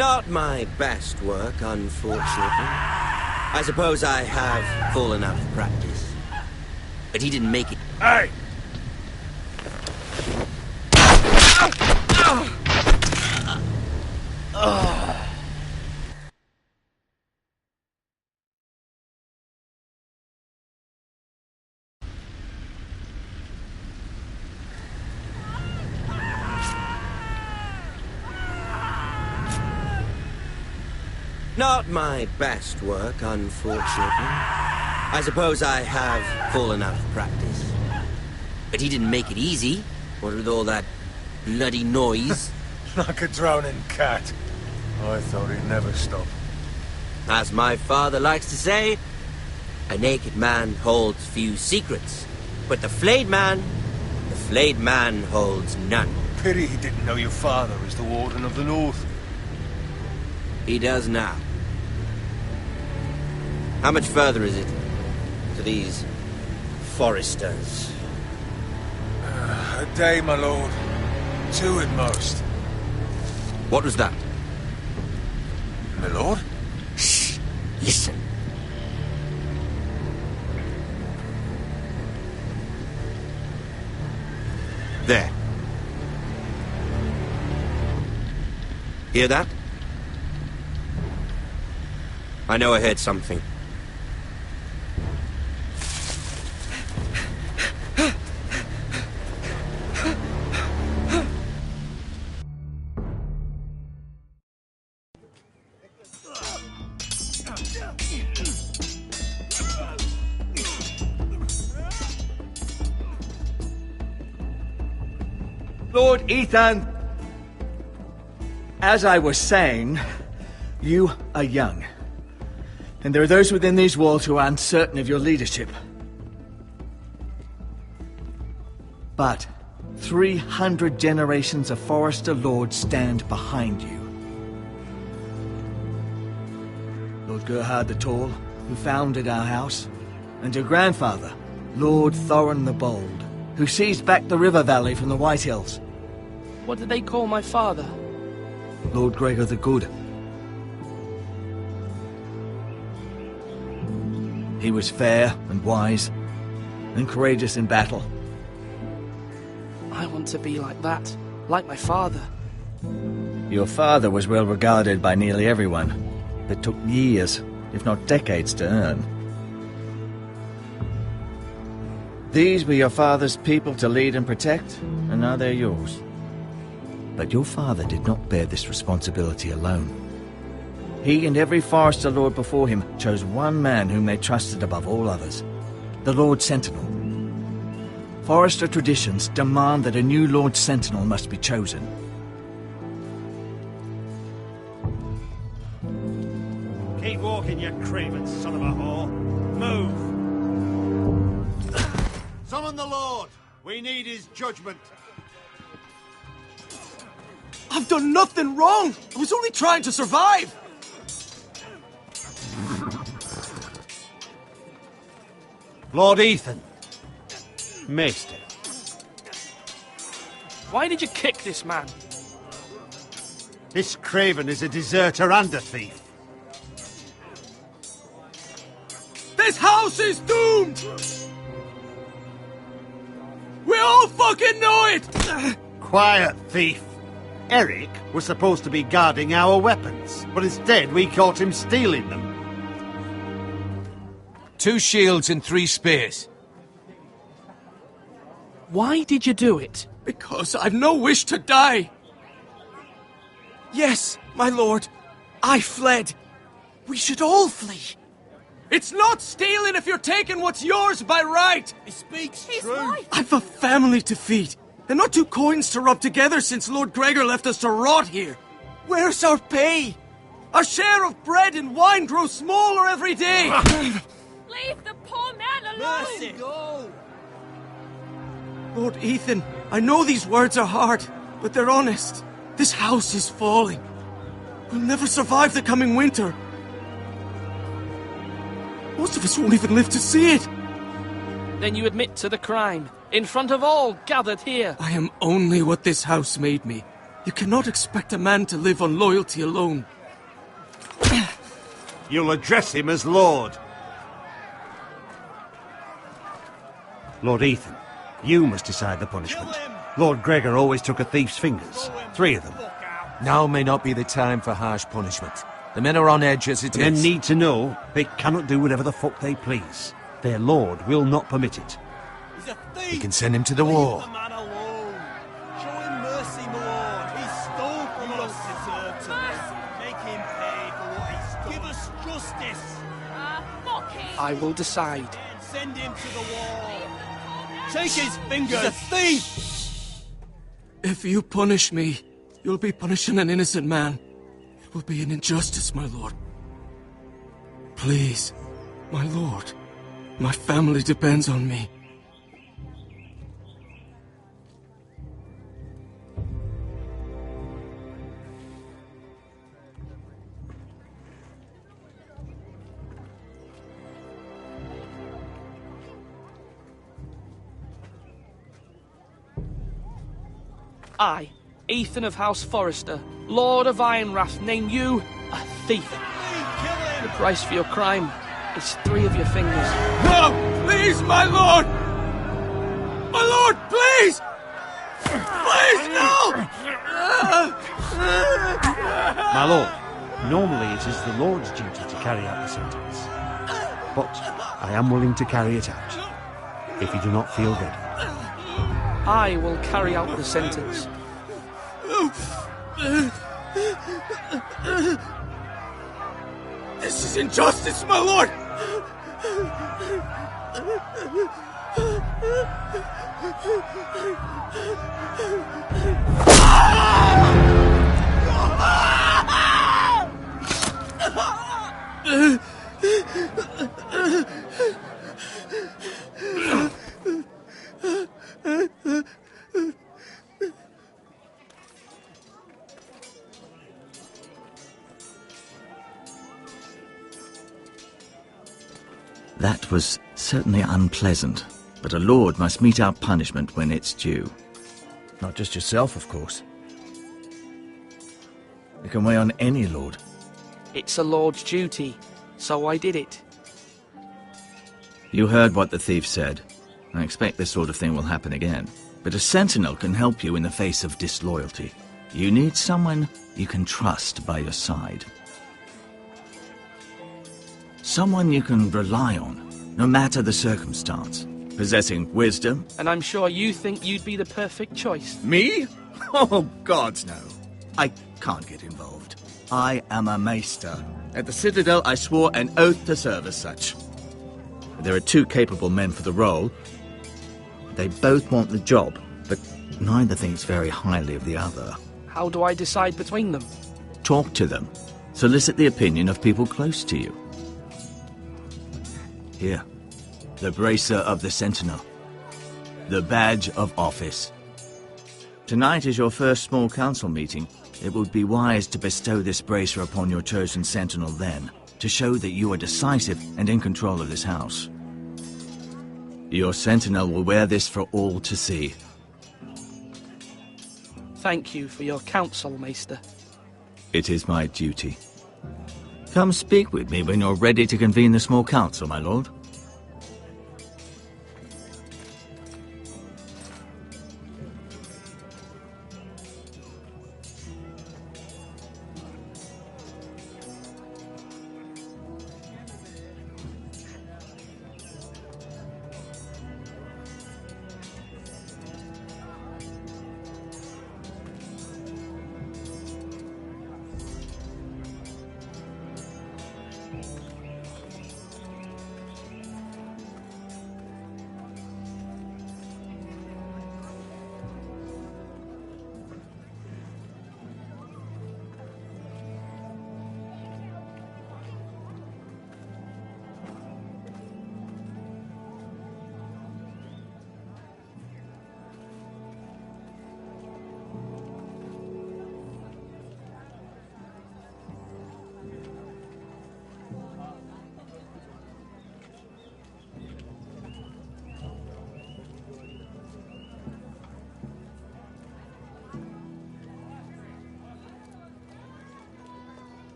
Not my best work, unfortunately. I suppose I have fallen out of practice. But he didn't make it. Hey! Not my best work, unfortunately. I suppose I have fallen out of practice. But he didn't make it easy, what with all that bloody noise. Like a drowning cat. I thought he'd never stop. As my father likes to say, a naked man holds few secrets. But the flayed man holds none. Pity he didn't know your father was the Warden of the North. He does now. How much further is it to these foresters? A day, my lord. 2 at most. What was that? My lord? Shh! Listen. There. Hear that? I know I heard something. Lord Ethan, as I was saying, you are young. And there are those within these walls who are uncertain of your leadership. But 300 generations of Forester Lords stand behind you. Lord Gerhard the Tall, who founded our house, and your grandfather, Lord Thorin the Bold, who seized back the river valley from the White Hills. What did they call my father? Lord Gregor the Good. He was fair and wise, and courageous in battle. I want to be like that, like my father. Your father was well regarded by nearly everyone, but took years, if not decades, to earn. These were your father's people to lead and protect, and now they're yours. But your father did not bear this responsibility alone. He and every Forester Lord before him chose one man whom they trusted above all others, the Lord Sentinel. Forester traditions demand that a new Lord Sentinel must be chosen. Keep walking, you craven son of a whore. Move! Summon the Lord! We need his judgment. I've done nothing wrong! I was only trying to survive! Lord Ethan. Maester. Why did you kick this man? This craven is a deserter and a thief. This house is doomed! We all fucking know it! Quiet, thief. Eric was supposed to be guarding our weapons, but instead we caught him stealing them. 2 shields and 3 spears. Why did you do it? Because I've no wish to die. Yes, my lord, I fled. We should all flee. It's not stealing if you're taking what's yours by right. He speaks true. Right. I've a family to feed. And not 2 coins to rub together since Lord Gregor left us to rot here. Where's our pay? Our share of bread and wine grows smaller every day. Leave the poor man alone! Mercy. Go! Lord Ethan, I know these words are hard, but they're honest. This house is falling. We'll never survive the coming winter. Most of us won't even live to see it. Then you admit to the crime, in front of all gathered here. I am only what this house made me. You cannot expect a man to live on loyalty alone. You'll address him as Lord. Lord Ethan, you must decide the punishment. Lord Gregor always took a thief's fingers. 3 of them. Now may not be the time for harsh punishment. The men are on edge as it The men is. need to know they cannot do whatever the fuck they please. Their lord will not permit it. He's a thief! We can send him to the war. Leave the man alone. Show him mercy, my lord. He stole from us. Deserve to live. Make him pay for what he's done. Give us justice. Fuck him! I will decide. Send him to the wall. Take his fingers. He's a thief! If you punish me, you'll be punishing an innocent man. It will be an injustice, my lord. Please, my lord. My family depends on me. I, Ethan of House Forrester, Lord of Ironrath, name you a thief. The price for your crime is 3 of your fingers. No! Please, my lord! My lord, please! Please, no! My lord, normally it is the Lord's duty to carry out the sentence. But I am willing to carry it out, if you do not feel ready. I will carry out the sentence. This is injustice, my lord! That was certainly unpleasant, but a lord must mete out punishment when it's due. Not just yourself, of course. It can weigh on any lord. It's a lord's duty, so I did it. You heard what the thief said. I expect this sort of thing will happen again. But a sentinel can help you in the face of disloyalty. You need someone you can trust by your side. Someone you can rely on, no matter the circumstance. Possessing wisdom. And I'm sure you think you'd be the perfect choice. Me? Oh, gods no. I can't get involved. I am a maester. At the Citadel, I swore an oath to serve as such. There are 2 capable men for the role. They both want the job, but neither thinks very highly of the other. How do I decide between them? Talk to them. Solicit the opinion of people close to you. Here, the bracer of the Sentinel. The badge of office. Tonight is your first small council meeting. It would be wise to bestow this bracer upon your chosen Sentinel then, to show that you are decisive and in control of this house. Your Sentinel will wear this for all to see. Thank you for your counsel, Maester. It is my duty. Come speak with me when you're ready to convene the small council, my lord.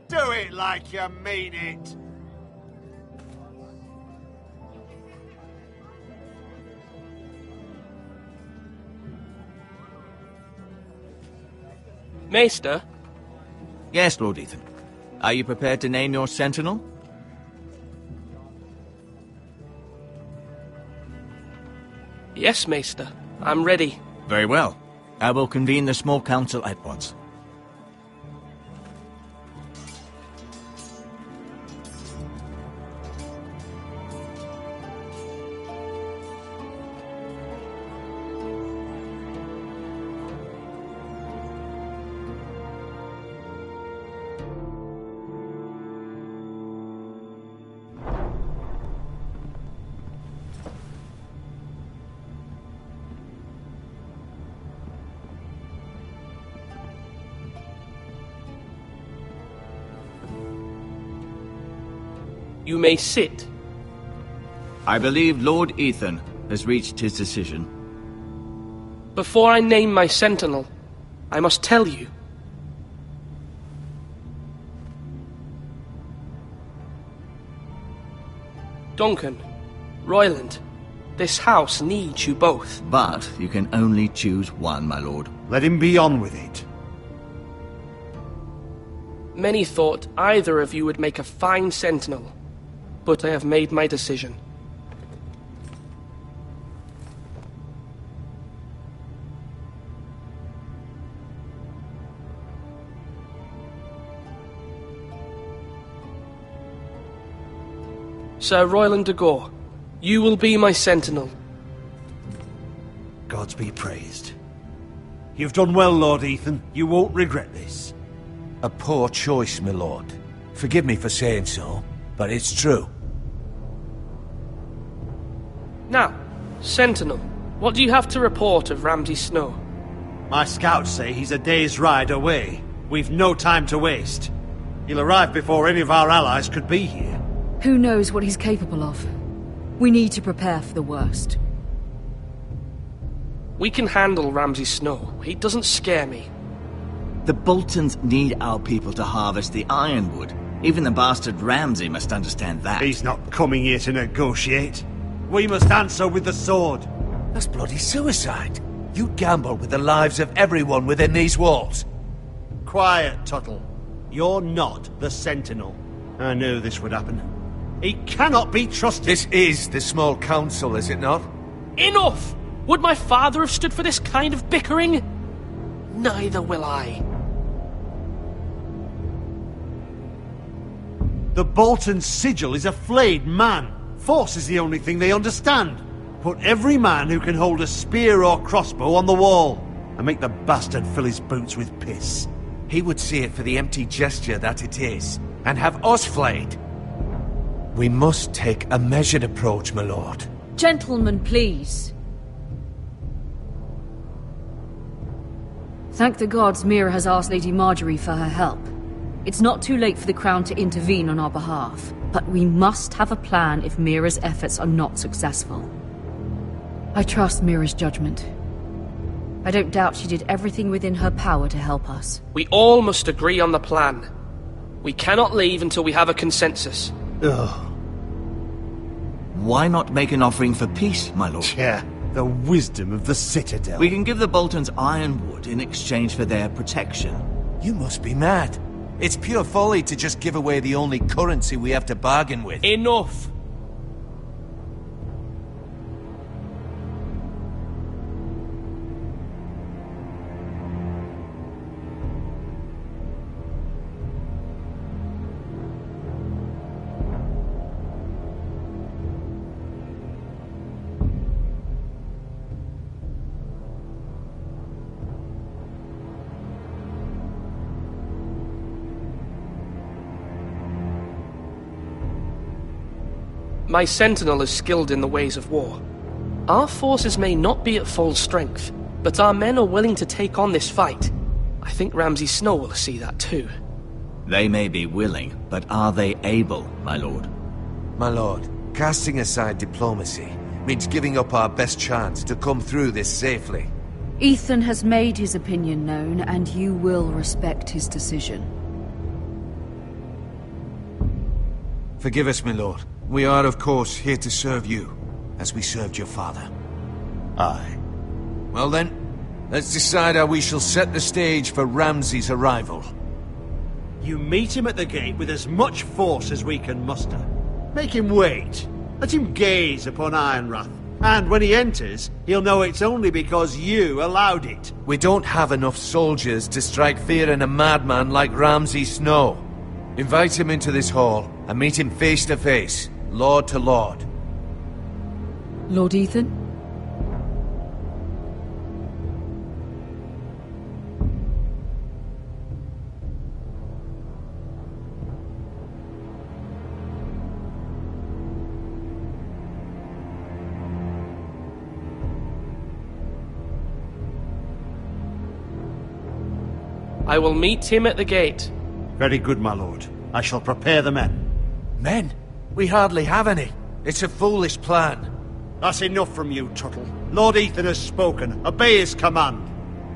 Do it like you mean it. Maester? Yes, Lord Ethan. Are you prepared to name your sentinel? Yes, Maester. I'm ready. Very well. I will convene the small council at once. You may sit. I believe Lord Ethan has reached his decision. Before I name my sentinel, I must tell you. Duncan, Royland, this house needs you both. But you can only choose one, my lord. Let him be on with it. Many thought either of you would make a fine sentinel, but I have made my decision. Sir Royland de Gore, you will be my sentinel. Gods be praised. You've done well, Lord Ethan. You won't regret this. A poor choice, my lord. Forgive me for saying so, but it's true. Now, Sentinel, what do you have to report of Ramsay Snow? My scouts say he's a day's ride away. We've no time to waste. He'll arrive before any of our allies could be here. Who knows what he's capable of? We need to prepare for the worst. We can handle Ramsay Snow. He doesn't scare me. The Boltons need our people to harvest the ironwood. Even the bastard Ramsay must understand that. He's not coming here to negotiate. We must answer with the sword. That's bloody suicide. You gamble with the lives of everyone within these walls. Quiet, Tuttle. You're not the Sentinel. I knew this would happen. He cannot be trusted. This is the small council, is it not? Enough! Would my father have stood for this kind of bickering? Neither will I. The Bolton sigil is a flayed man. Force is the only thing they understand. Put every man who can hold a spear or crossbow on the wall, and make the bastard fill his boots with piss. He would see it for the empty gesture that it is, and have us flayed. We must take a measured approach, my lord. Gentlemen, please. Thank the gods Mira has asked Lady Marjorie for her help. It's not too late for the Crown to intervene on our behalf, but we must have a plan if Mira's efforts are not successful. I trust Mira's judgment. I don't doubt she did everything within her power to help us. We all must agree on the plan. We cannot leave until we have a consensus. Ugh. Why not make an offering for peace, my lord? Yeah, the wisdom of the Citadel. We can give the Boltons ironwood in exchange for their protection. You must be mad. It's pure folly to just give away the only currency we have to bargain with. Enough! My sentinel is skilled in the ways of war. Our forces may not be at full strength, but our men are willing to take on this fight. I think Ramsay Snow will see that too. They may be willing, but are they able, my lord? My lord, casting aside diplomacy means giving up our best chance to come through this safely. Ethan has made his opinion known, and you will respect his decision. Forgive us, my lord. We are, of course, here to serve you, as we served your father. Aye. Well then, let's decide how we shall set the stage for Ramsay's arrival. You meet him at the gate with as much force as we can muster. Make him wait. Let him gaze upon Ironrath. And when he enters, he'll know it's only because you allowed it. We don't have enough soldiers to strike fear in a madman like Ramsay Snow. Invite him into this hall, and meet him face to face, lord to lord. Lord Ethan? I will meet him at the gate. Very good, my lord. I shall prepare the men. Men? We hardly have any. It's a foolish plan. That's enough from you, Tuttle. Lord Ethan has spoken. Obey his command.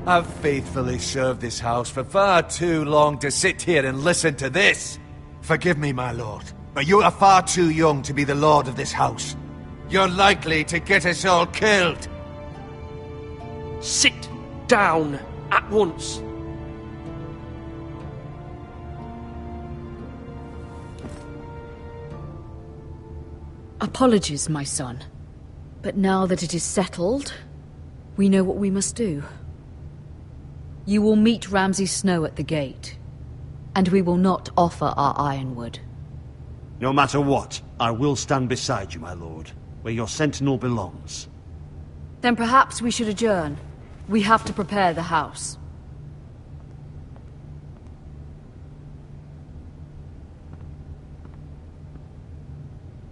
I've faithfully served this house for far too long to sit here and listen to this. Forgive me, my lord, but you are far too young to be the lord of this house. You're likely to get us all killed. Sit down at once. Apologies, my son. But now that it is settled, we know what we must do. You will meet Ramsay Snow at the gate, and we will not offer our ironwood. No matter what, I will stand beside you, my lord, where your sentinel belongs. Then perhaps we should adjourn. We have to prepare the house.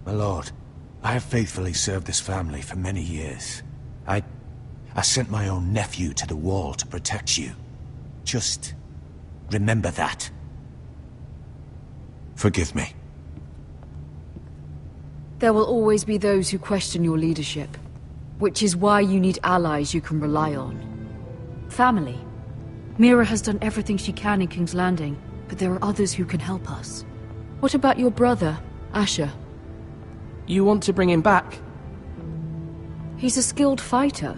My lord, I have faithfully served this family for many years. I sent my own nephew to the wall to protect you. Just remember that. Forgive me. There will always be those who question your leadership, which is why you need allies you can rely on. Family. Mira has done everything she can in King's Landing, but there are others who can help us. What about your brother, Asher? You want to bring him back? He's a skilled fighter.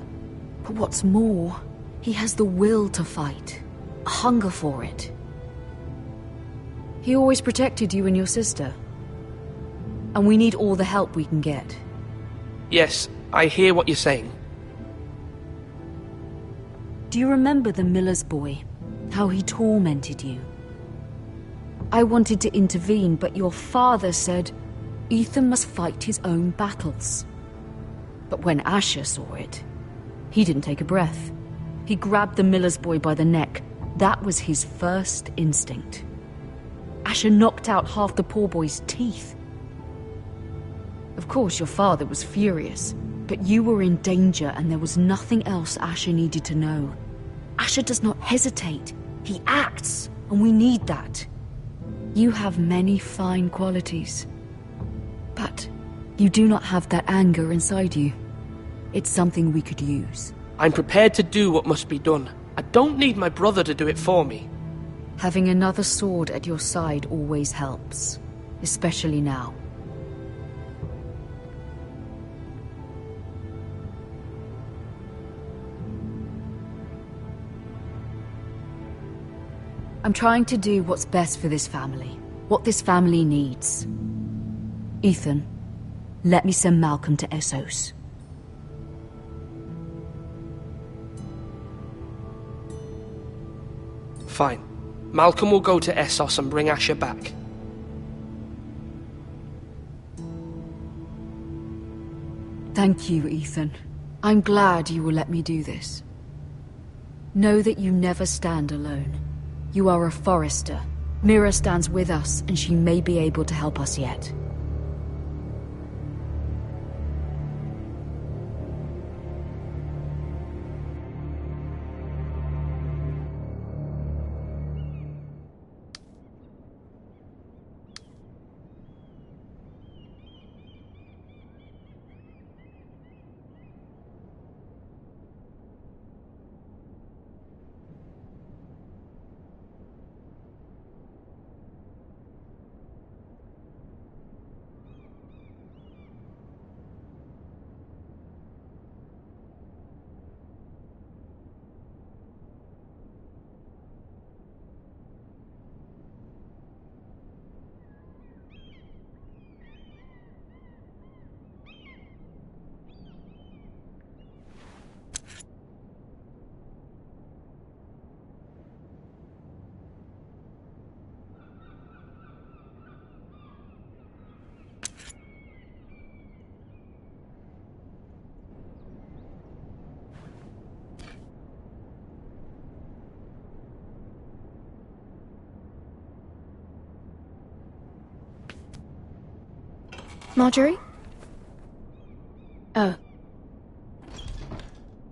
But what's more, he has the will to fight. A hunger for it. He always protected you and your sister. And we need all the help we can get. Yes, I hear what you're saying. Do you remember the miller's boy? How he tormented you? I wanted to intervene, but your father said Ethan must fight his own battles. But when Asher saw it, he didn't take a breath. He grabbed the miller's boy by the neck. That was his first instinct. Asher knocked out half the poor boy's teeth. Of course, your father was furious, but you were in danger and there was nothing else Asher needed to know. Asher does not hesitate. He acts, and we need that. You have many fine qualities. But you do not have that anger inside you. It's something we could use. I'm prepared to do what must be done. I don't need my brother to do it for me. Having another sword at your side always helps, especially now. I'm trying to do what's best for this family, what this family needs. Ethan, let me send Malcolm to Essos. Fine. Malcolm will go to Essos and bring Asher back. Thank you, Ethan. I'm glad you will let me do this. Know that you never stand alone. You are a Forester. Mira stands with us, and she may be able to help us yet. Marjorie? Oh.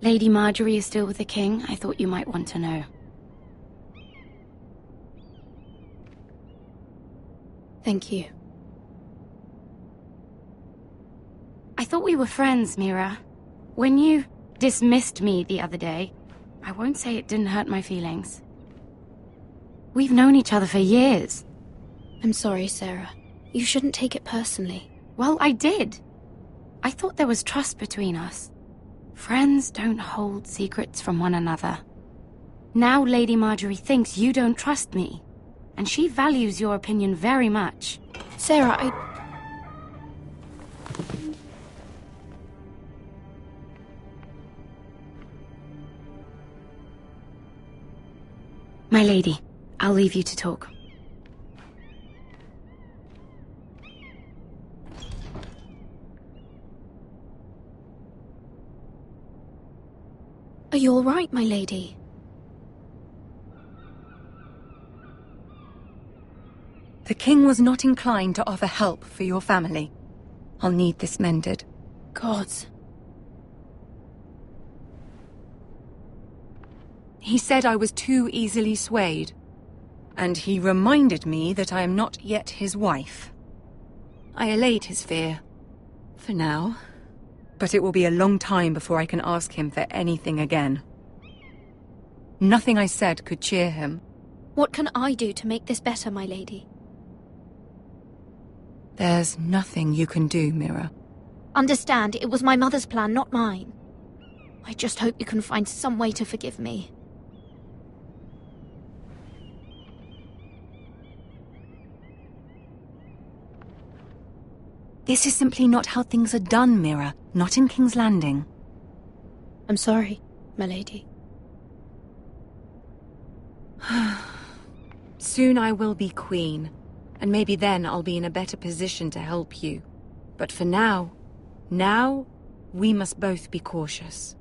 Lady Marjorie is still with the king. I thought you might want to know. Thank you. I thought we were friends, Mira. When you dismissed me the other day, I won't say it didn't hurt my feelings. We've known each other for years. I'm sorry, Sarah. You shouldn't take it personally. Well, I did. I thought there was trust between us. Friends don't hold secrets from one another. Now Lady Marjorie thinks you don't trust me, and she values your opinion very much. Sarah, My lady, I'll leave you to talk. Are you all right, my lady? The king was not inclined to offer help for your family. I'll need this mended. Gods. He said I was too easily swayed. And he reminded me that I am not yet his wife. I allayed his fear. For now. But it will be a long time before I can ask him for anything again. Nothing I said could cheer him. What can I do to make this better, my lady? There's nothing you can do, Mira. Understand, it was my mother's plan, not mine. I just hope you can find some way to forgive me. This is simply not how things are done, Mira. Not in King's Landing. I'm sorry, my lady. Soon I will be queen, and maybe then I'll be in a better position to help you. But for now, we must both be cautious.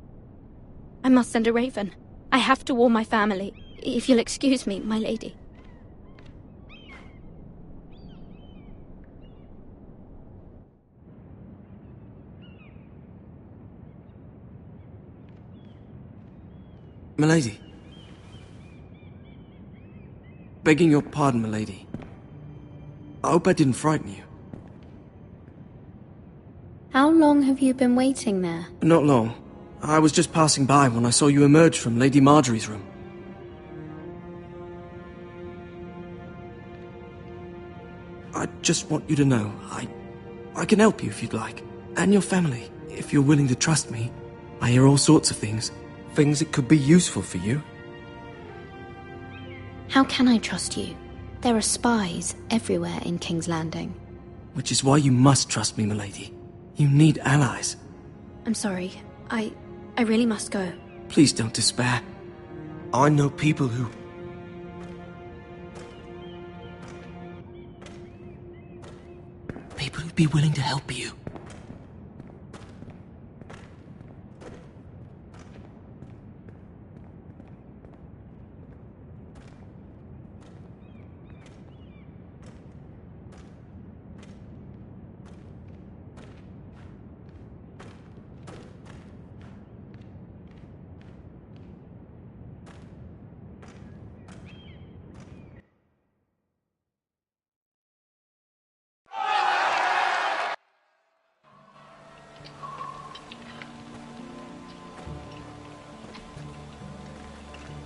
I must send a raven. I have to warn my family. If you'll excuse me, my lady. Milady. Begging your pardon, milady. I hope I didn't frighten you. How long have you been waiting there? Not long. I was just passing by when I saw you emerge from Lady Marjorie's room. I just want you to know, I can help you if you'd like. And your family, if you're willing to trust me. I hear all sorts of things. Things that could be useful for you. How can I trust you? There are spies everywhere in King's Landing. Which is why you must trust me, milady. You need allies. I'm sorry. I really must go. Please don't despair. I know people who... People who'd be willing to help you.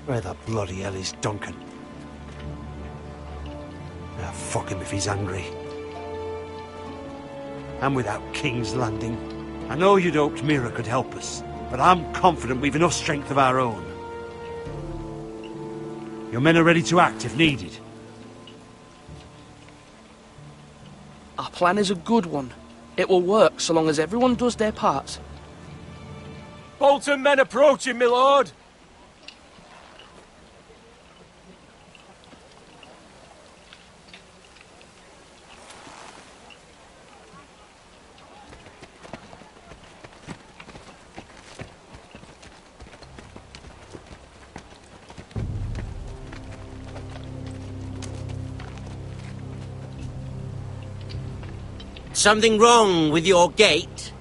Where the bloody hell is Duncan? Ah, fuck him if he's angry. And without King's Landing, I know you'd hoped Mira could help us, but I'm confident we've enough strength of our own. Your men are ready to act if needed. Our plan is a good one. It will work so long as everyone does their part. Bolton men approaching, my lord! Something wrong with your gate?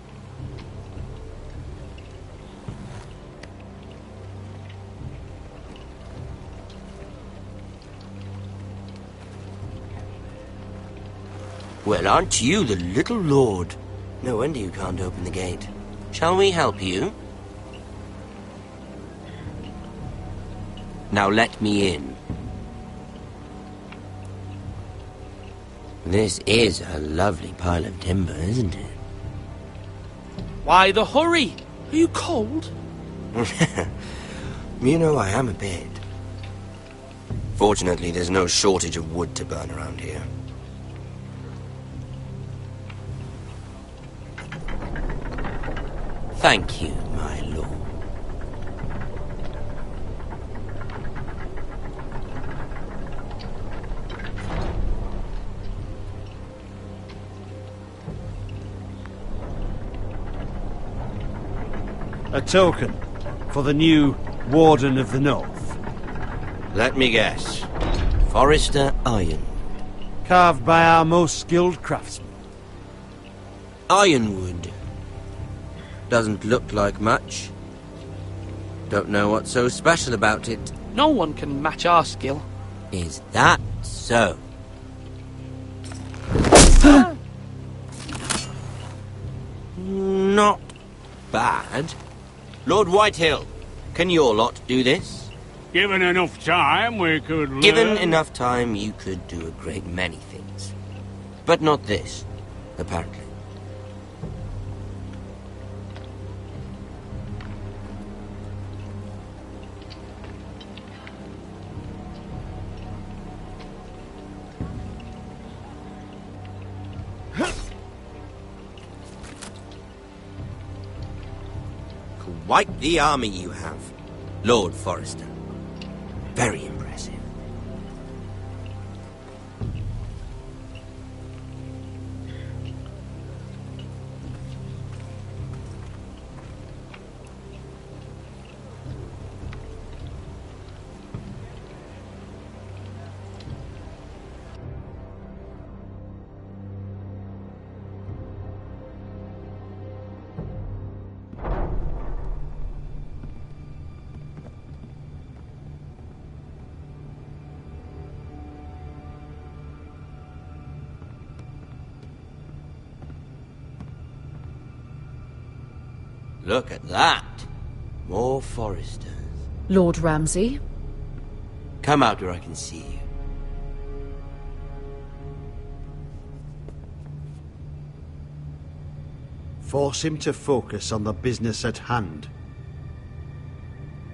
Well, aren't you the little lord? No wonder you can't open the gate. Shall we help you? Now let me in. This is a lovely pile of timber, isn't it? Why the hurry? Are you cold? You know, I am a bit. Fortunately, there's no shortage of wood to burn around here. Thank you, my lord. A token for the new Warden of the North. Let me guess. Forrester Ironwood. Carved by our most skilled craftsmen. Ironwood. Doesn't look like much. Don't know what's so special about it. No one can match our skill. Is that so? Not bad. Lord Whitehill, can your lot do this? Given enough time, we could learn. Given enough time, you could do a great many things. But not this, apparently. Quite the army you have, Lord Forrester. Very impressive. Look at that. More Forresters. Lord Ramsay? Come out where I can see you. Force him to focus on the business at hand.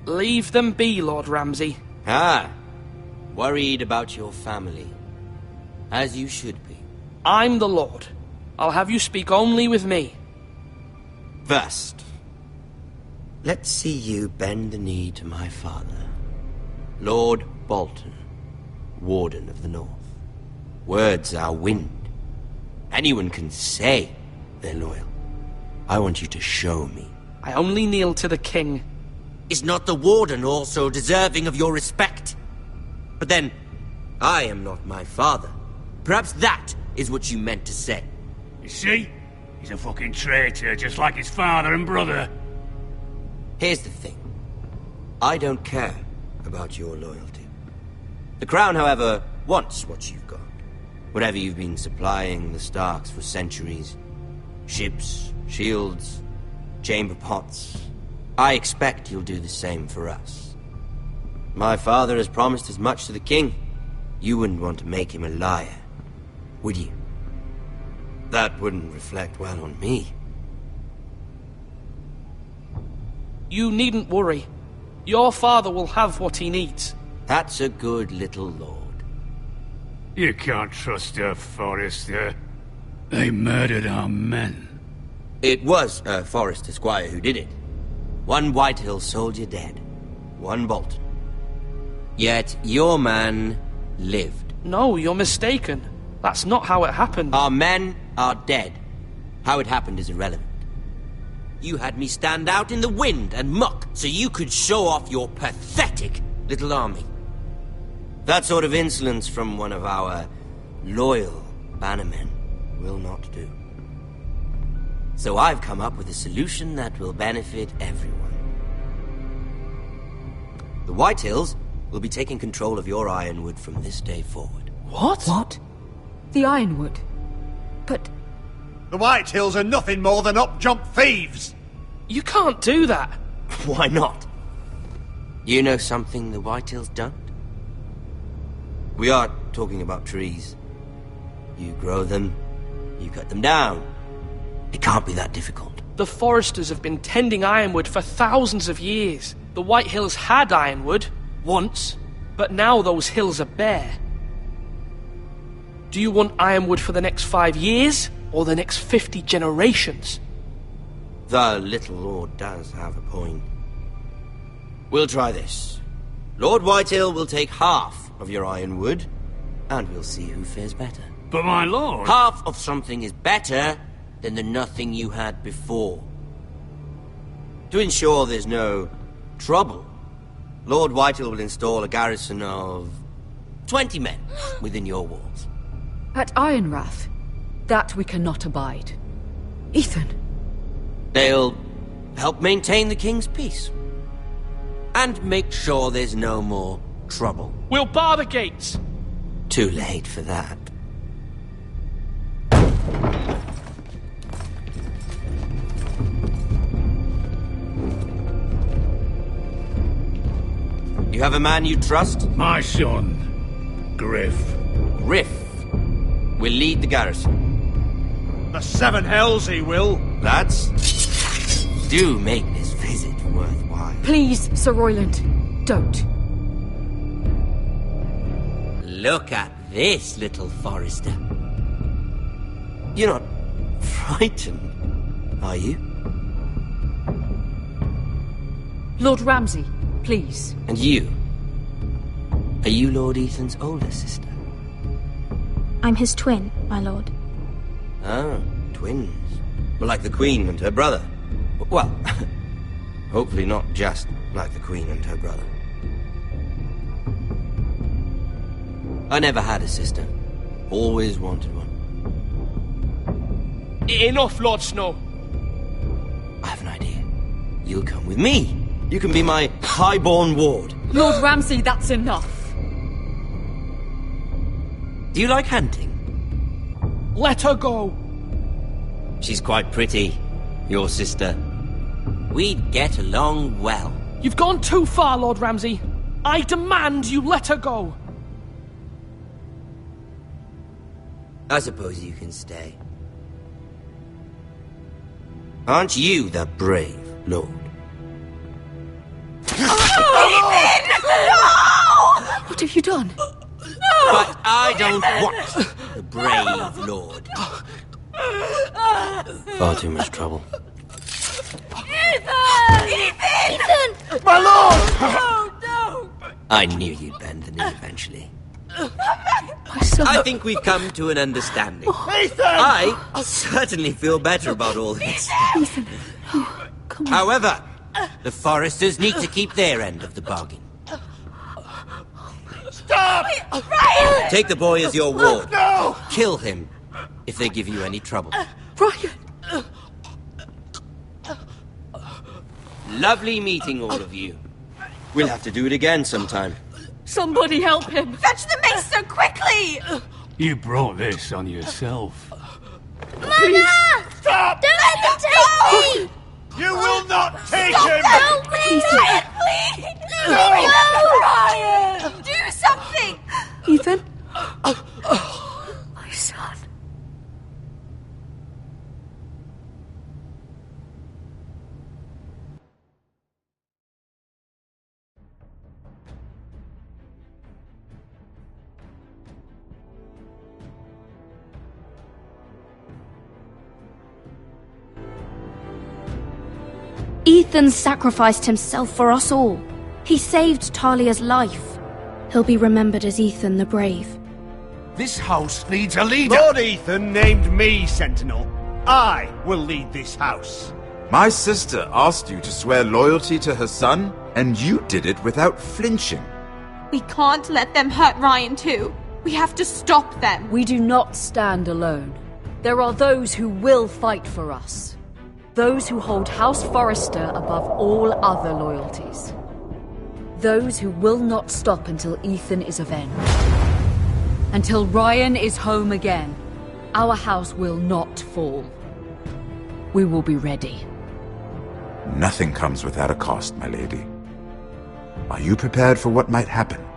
Leave them be, Lord Ramsay. Ah, worried about your family. As you should be. I'm the Lord. I'll have you speak only with me. First, let's see you bend the knee to my father, Lord Bolton, Warden of the North. Words are wind. Anyone can say they're loyal. I want you to show me. I only kneel to the king. Is not the Warden also deserving of your respect? But then, I am not my father. Perhaps that is what you meant to say. You see? He's a fucking traitor, just like his father and brother. Here's the thing. I don't care about your loyalty. The Crown, however, wants what you've got. Whatever you've been supplying the Starks for centuries. Ships, shields, chamber pots. I expect you'll do the same for us. My father has promised as much to the king. You wouldn't want to make him a liar, would you? That wouldn't reflect well on me. You needn't worry. Your father will have what he needs. That's a good little lord. You can't trust her, Forrester. They murdered our men. It was a Forrester squire who did it. One Whitehill soldier dead. One Bolton. Yet your man lived. No, you're mistaken. That's not how it happened. Our men are dead. How it happened is irrelevant. You had me stand out in the wind and muck so you could show off your pathetic little army. That sort of insolence from one of our loyal bannermen will not do. So I've come up with a solution that will benefit everyone. The Whitehills will be taking control of your Ironwood from this day forward. What? What? The Ironwood? But... The Whitehills are nothing more than up-jump thieves! You can't do that. Why not? You know something the Whitehills don't? We are talking about trees. You grow them, you cut them down. It can't be that difficult. The Foresters have been tending Ironwood for thousands of years. The Whitehills had Ironwood, once, but now those hills are bare. Do you want Ironwood for the next 5 years, or the next 50 generations? The little Lord does have a point. We'll try this. Lord Whitehill will take half of your Ironwood, and we'll see who fares better. But my lord... Half of something is better than the nothing you had before. To ensure there's no trouble, Lord Whitehill will install a garrison of 20 men within your walls. At Ironrath? That we cannot abide. Ethan! They'll help maintain the king's peace. And make sure there's no more trouble. We'll bar the gates! Too late for that. You have a man you trust? My son, Griff. Griff will lead the garrison. The Seven Hells he will. Lads, do make this visit worthwhile. Please, Sir Royland, don't. Look at this, little Forester. You're not frightened, are you? Lord Ramsay, please. And you? Are you Lord Ethan's older sister? I'm his twin, my lord. Ah, twins. Well, like the Queen and her brother. Well, hopefully not just like the Queen and her brother. I never had a sister. Always wanted one. Enough, Lord Snow. I have an idea. You'll come with me. You can be my highborn ward. Lord Ramsay, that's enough. Do you like hunting? Let her go. She's quite pretty, your sister. We'd get along well. You've gone too far, Lord Ramsay. I demand you let her go. I suppose you can stay. Aren't you the brave lord? What have you done? But I don't want the brave lord. Far too much trouble. Ethan! My lord! No, no! I knew you'd bend the knee eventually. My son... I think we've come to an understanding. Ethan! I certainly feel better about all this. Ethan, oh, come on. However, the Foresters need to keep their end of the bargain. Stop! Ryan! Take the boy as your ward. No! Kill him if they give you any trouble. Ryan! Lovely meeting all of you. We'll have to do it again sometime. Somebody help him! Fetch the maester quickly! You brought this on yourself. Mama! Stop! Don't let them take me! You will not take Stop! him! Help me! Ryan, please! No! Ryan! Do something! Ethan? My son. Ethan sacrificed himself for us all. He saved Talia's life. He'll be remembered as Ethan the Brave. This house needs a leader. Lord Ethan named me Sentinel. I will lead this house. My sister asked you to swear loyalty to her son, and you did it without flinching. We can't let them hurt Ryan too. We have to stop them. We do not stand alone. There are those who will fight for us. those who hold House Forrester above all other loyalties. Those who will not stop until Ethan is avenged. Until Ryan is home again, our house will not fall. We will be ready. Nothing comes without a cost, my lady. Are you prepared for what might happen?